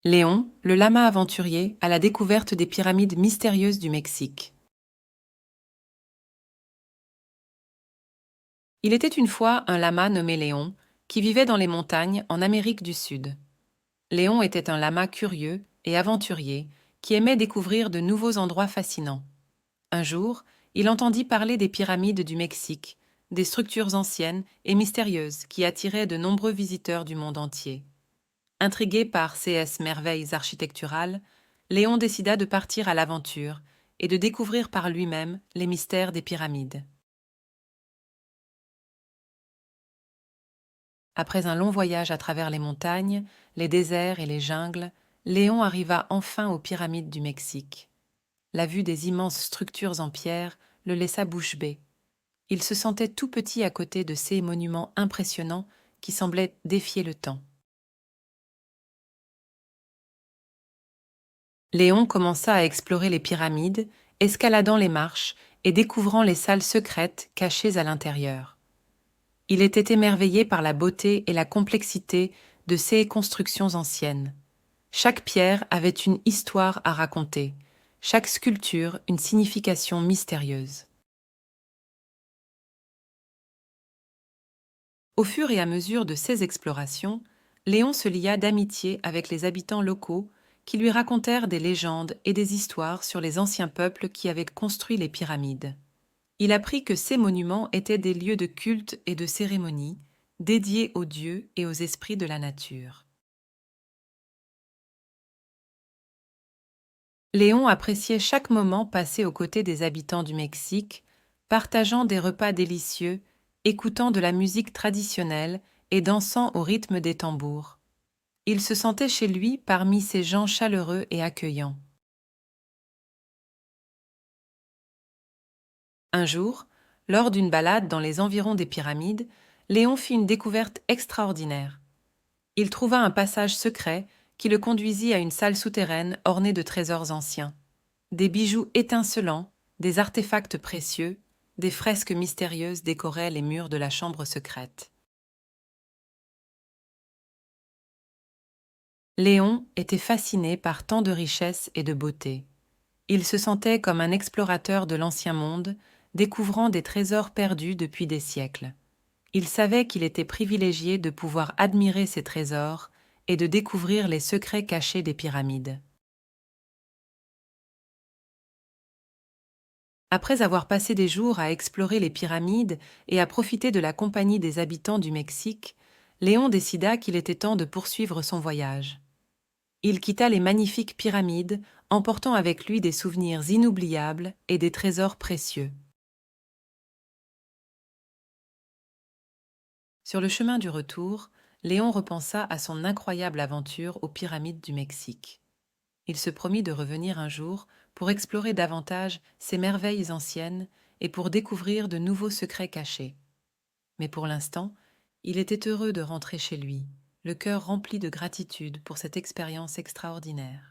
Léon, le lama aventurier, à la découverte des pyramides mystérieuses du Mexique. Il était une fois un lama nommé Léon, qui vivait dans les montagnes en Amérique du Sud. Léon était un lama curieux et aventurier, qui aimait découvrir de nouveaux endroits fascinants. Un jour, il entendit parler des pyramides du Mexique, des structures anciennes et mystérieuses qui attiraient de nombreux visiteurs du monde entier. Intrigué par ces merveilles architecturales, Léon décida de partir à l'aventure et de découvrir par lui-même les mystères des pyramides. Après un long voyage à travers les montagnes, les déserts et les jungles, Léon arriva enfin aux pyramides du Mexique. La vue des immenses structures en pierre le laissa bouche bée. Il se sentait tout petit à côté de ces monuments impressionnants qui semblaient défier le temps. Léon commença à explorer les pyramides, escaladant les marches et découvrant les salles secrètes cachées à l'intérieur. Il était émerveillé par la beauté et la complexité de ces constructions anciennes. Chaque pierre avait une histoire à raconter, chaque sculpture une signification mystérieuse. Au fur et à mesure de ces explorations, Léon se lia d'amitié avec les habitants locaux qui lui racontèrent des légendes et des histoires sur les anciens peuples qui avaient construit les pyramides. Il apprit que ces monuments étaient des lieux de culte et de cérémonie, dédiés aux dieux et aux esprits de la nature. Léon appréciait chaque moment passé aux côtés des habitants du Mexique, partageant des repas délicieux, écoutant de la musique traditionnelle et dansant au rythme des tambours. Il se sentait chez lui parmi ces gens chaleureux et accueillants. Un jour, lors d'une balade dans les environs des pyramides, Léon fit une découverte extraordinaire. Il trouva un passage secret qui le conduisit à une salle souterraine ornée de trésors anciens. Des bijoux étincelants, des artefacts précieux, des fresques mystérieuses décoraient les murs de la chambre secrète. Léon était fasciné par tant de richesse et de beauté. Il se sentait comme un explorateur de l'ancien monde, découvrant des trésors perdus depuis des siècles. Il savait qu'il était privilégié de pouvoir admirer ces trésors et de découvrir les secrets cachés des pyramides. Après avoir passé des jours à explorer les pyramides et à profiter de la compagnie des habitants du Mexique, Léon décida qu'il était temps de poursuivre son voyage. Il quitta les magnifiques pyramides, emportant avec lui des souvenirs inoubliables et des trésors précieux. Sur le chemin du retour, Léon repensa à son incroyable aventure aux pyramides du Mexique. Il se promit de revenir un jour pour explorer davantage ces merveilles anciennes et pour découvrir de nouveaux secrets cachés. Mais pour l'instant, il était heureux de rentrer chez lui, le cœur rempli de gratitude pour cette expérience extraordinaire.